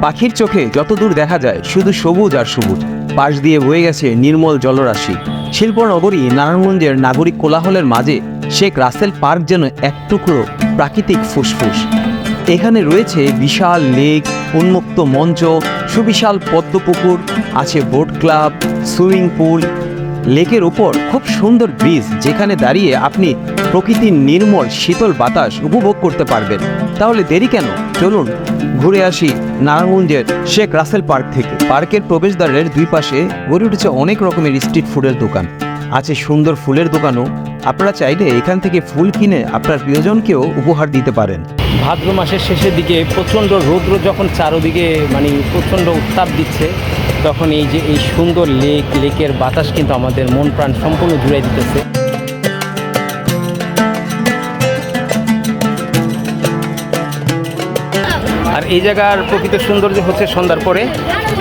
পাখির চোখে যত দূর দেখা যায় শুধু সবুজ আর সবুজ। পাশ দিয়ে বয়ে গেছে নির্মল জলরাশি। শিল্পনগরী নারায়ণগঞ্জের নাগরিক কোলাহলের মাঝে শেখ রাসেল পার্ক যেন এক টুকরো প্রাকৃতিক ফুসফুস। এখানে রয়েছে বিশাল লেক, উন্মুক্ত মঞ্চ, সুবিশাল পদ্মপুকুর, আছে বোট ক্লাব, সুইমিং পুল। লেকের উপর খুব সুন্দর ব্রিজ, যেখানে দাঁড়িয়ে আপনি প্রকৃতির নির্মল শীতল বাতাস উপভোগ করতে পারবেন। তাহলে দেরি কেন, চলুন ঘুরে আসি নারায়ণগঞ্জের শেখ রাসেল পার্ক থেকে। পার্কের প্রবেশদ্বারের দুই পাশে গড়ে উঠেছে অনেক রকমের স্ট্রিট ফুডের দোকান, আছে সুন্দর ফুলের দোকানও। আপনারা চাইলে এখান থেকে ফুল কিনে আপনার প্রিয়জনকেও উপহার দিতে পারেন। ভাদ্র মাসের শেষের দিকে প্রচণ্ড রৌদ্র যখন চারোদিকে প্রচণ্ড উত্তাপ দিচ্ছে, তখন এই যে এই সুন্দর লেকের বাতাস কিন্তু আমাদের মন প্রাণ সম্পূর্ণ জুড়াই দিতেছে। আর এই জায়গার প্রকৃত সৌন্দর্য হচ্ছে সন্ধ্যার পরে,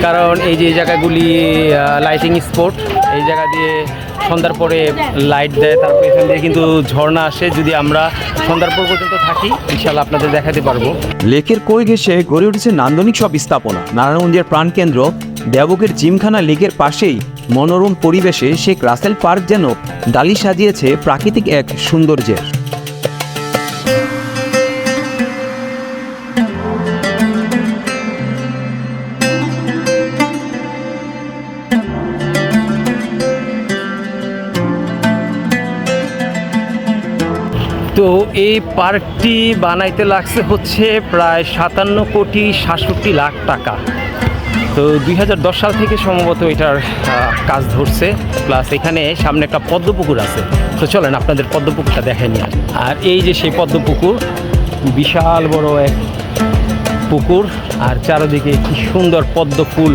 কারণ এই যে এই জায়গাগুলি লাইটিং স্পট, এই জায়গা দিয়ে সন্ধ্যার পরে লাইট দেয়, তারপর এখান দিয়ে কিন্তু ঝর্ণা আসে। যদি আমরা সন্ধ্যার পর পর্যন্ত থাকি, ইনশাল্লাহ আপনাদের দেখাতে পারবো। লেকের কোল ঘেঁষে গড়ে উঠেছে নান্দনিক সব স্থাপনা। নারায়ণগঞ্জের প্রাণকেন্দ্র দেবকের জিমখানা লেকের পাশেই মনোরম পরিবেশে শেখ রাসেল পার্ক যেন ডালি সাজিয়েছে প্রাকৃতিক এক সৌন্দর্যের। তো এই পার্কটি বানাইতে লাগছে হচ্ছে প্রায় 57,67,00,000 টাকা। তো 2010 সাল থেকে সম্ভবত এটার কাজ ধরছে। প্লাস এখানে সামনে একটা পদ্মপুকুর আছে। তো চলেন আপনাদের পদ্মপুকুরটা দেখে নিয়ে আসি। আর এই যে সেই পদ্মপুকুর, বিশাল বড় এক পুকুর, আর চারদিকে কি সুন্দর পদ্ম ফুল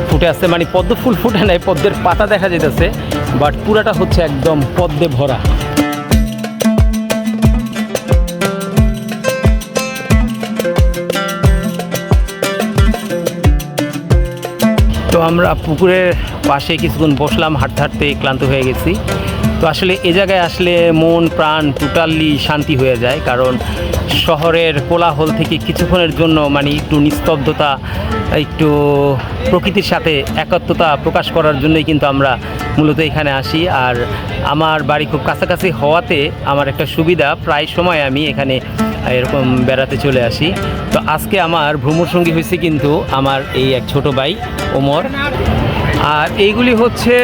ফুটে আছে। পদ্ম ফুল ফুটে নাই, পদ্মের পাতা দেখা যেতেছে, বাট পুরাটা হচ্ছে একদম পদ্মে ভরা। তো আমরা পুকুরের পাশে কিছুক্ষণ বসলাম, হাঁটতে হাঁটতে ক্লান্ত হয়ে গেছি। তো আসলে এ জায়গায় আসলে মন প্রাণ টোটালি শান্তি হয়ে যায়, কারণ শহরের কোলাহল থেকে কিছুক্ষণের জন্য একটু নিস্তব্ধতা, একটু প্রকৃতির সাথে একাত্মতা প্রকাশ করার জন্যই কিন্তু আমরা মূলত এখানে আসি। আর আমার বাড়ি খুব কাছাকাছি হওয়াতে আমার একটা সুবিধা, প্রায় সময় আমি এখানে এরকম বেড়াতে চলে আসি। তো আজকে আমার ভ্রমণসঙ্গী হয়েছে কিন্তু আমার এই এক ছোট ভাই ওমর। আর এইগুলি হচ্ছে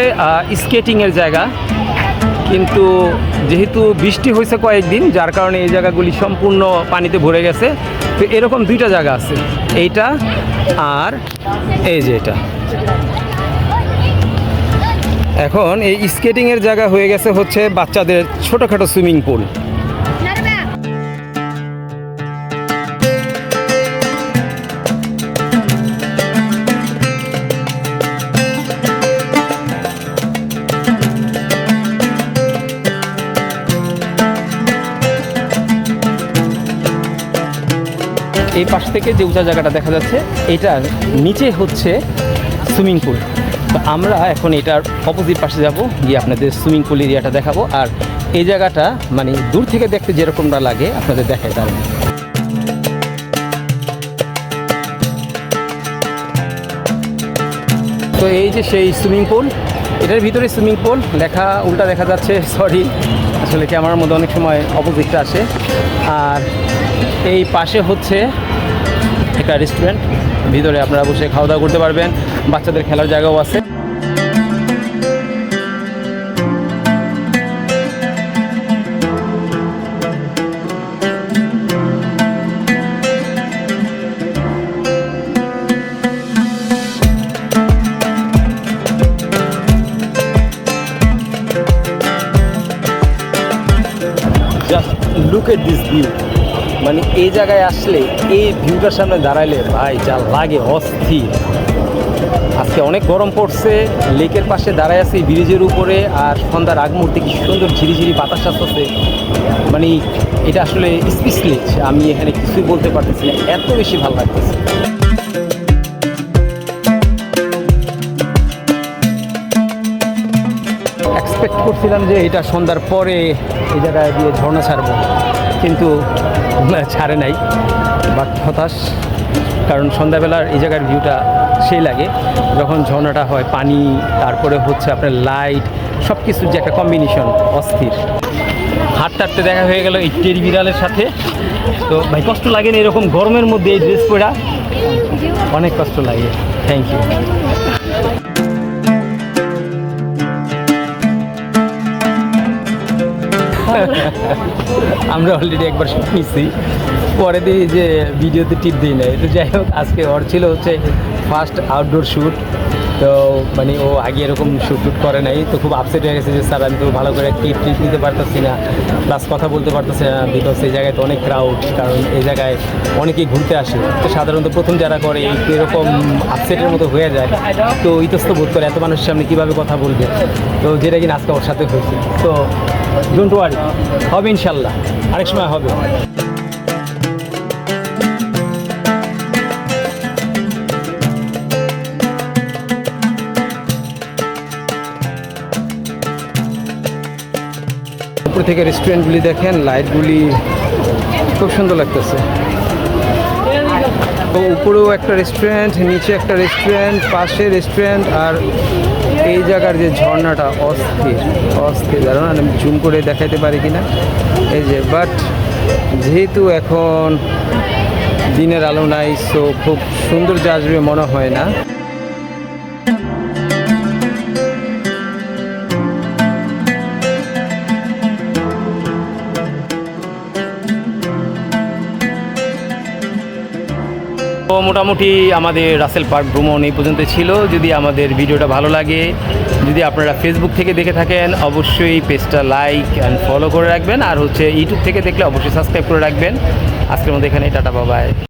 স্কেটিংয়ের জায়গা, কিন্তু যেহেতু বৃষ্টি হয়েছে কয়েকদিন, যার কারণে এই জায়গাগুলি সম্পূর্ণ পানিতে ভরে গেছে। তো এরকম দুইটা জায়গা আছে, এইটা আর এই যে এটা। এখন এই স্কেটিংয়ের জায়গা হয়ে গেছে হচ্ছে বাচ্চাদের ছোটোখাটো সুইমিং পুল। এই পাশ থেকে যে উঁচা জায়গাটা দেখা যাচ্ছে, এটার নিচে হচ্ছে সুইমিং পুল। তো আমরা এখন এটার অপোজিট পাশে যাব, গিয়ে আপনাদের সুইমিং পুল এরিয়াটা দেখাবো। আর এই জায়গাটা দূর থেকে দেখতে যেরকমটা লাগে আপনাদের দেখাই দাঁড়ান। তো এই যে সেই সুইমিং পুল, এটার ভিতরে সুইমিং পুল, লেখা উল্টা দেখা যাচ্ছে, সরি, আসলে ক্যামেরার মধ্যে অনেক সময় অপোজিটটা আসে। আর এই পাশে হচ্ছে একটা রেস্টুরেন্ট, ভিতরে আপনারা বসে খাওয়া দাওয়া করতে পারবেন, বাচ্চাদের খেলার জায়গাও আছে। Just look at this view, এই জায়গায় আসলে এই ভিউটার সামনে দাঁড়াইলে ভাই যা লাগে অস্থির। আজকে অনেক গরম পড়ছে, লেকের পাশে দাঁড়ায় আছি ব্রিজের উপরে, আর সন্ধ্যার আগ মুহূর্তে কি সুন্দর ঝিরিঝিরি বাতাস আসতেছে। এটা আসলে স্পিচলেস, আমি এখানে কিছুই বলতে পারতেছি না, এত বেশি ভালো লাগতেছে। এক্সপেক্ট করছিলাম যে এটা সন্ধ্যার পরে এই জায়গায় দিয়ে ঝর্ণা ছাড়বো, কিন্তু ছাড়ে নাই, বাট হতাশ। কারণ সন্ধ্যাবেলার এই জায়গার ভিউটা সেই লাগে যখন ঝর্ণাটা হয়, পানি, তারপরে হচ্ছে আপনার লাইট, সব কিছুর যে একটা কম্বিনেশন অস্থির। হাঁটতে হাঁটতে দেখা হয়ে গেল এই টেরি বিড়ালের সাথে। তো ভাই কষ্ট লাগে না এরকম গরমের মধ্যে এই ড্রেস পরা? অনেক কষ্ট লাগে। Thank you. আমরা অলরেডি একবার শুট নিচ্ছি, পরে দিই যে ভিডিওতে টিপ দিই নাই। তো যাই হোক, আজকে ওর ছিল হচ্ছে ফার্স্ট আউটডোর শ্যুট। তো মানে ও আগে এরকম শ্যুট করে নাই, তো খুব আপসেট হয়ে গেছে যে স্যার আমি তো ভালো করে টিপ নিতে পারতেছি না, প্লাস কথা বলতে পারতেছি না, বিকজ এই জায়গায় তো অনেক ক্রাউড, কারণ এই জায়গায় অনেকেই ঘুরতে আসে। তো সাধারণত প্রথম যারা করে একটু এরকম আপসেটের মতো হয়ে যায়, তো ইতস্ত বোধ করে এত মানুষের সামনে কীভাবে কথা বলবে। তো যেটা কিনা আজকে ওর সাথে হয়েছে। তো ডোন্ট ওয়ারি, হবে ইনশাল্লাহ, আরেক সময় হবে। উপর থেকে রেস্টুরেন্টগুলি দেখেন, লাইটগুলি খুব সুন্দর লাগতেছে। তো উপরেও একটা রেস্টুরেন্ট, নিচে একটা রেস্টুরেন্ট, পাশে রেস্টুরেন্ট, আর এই জায়গার যে ঝর্ণাটা অস্থির অস্থির। দাঁড়ান আমি জুম করে দেখাতে পারি কিনা, এই যে, বাট যেহেতু এখন দিনের আলো নাই, সো খুব সুন্দর যে আসবে মনে হয় না। তো মোটামুটি আমাদের রাসেল পার্ক ভ্রমণ এই পর্যন্ত ছিল। যদি আমাদের ভিডিওটা ভালো লাগে, যদি আপনারা ফেসবুক থেকে দেখে থাকেন, অবশ্যই পেজটা লাইক অ্যান্ড ফলো করে রাখবেন, আর হচ্ছে ইউটিউব থেকে দেখলে অবশ্যই সাবস্ক্রাইব করে রাখবেন। আজকের মধ্যে এখানেই টাটা, বাই বাই।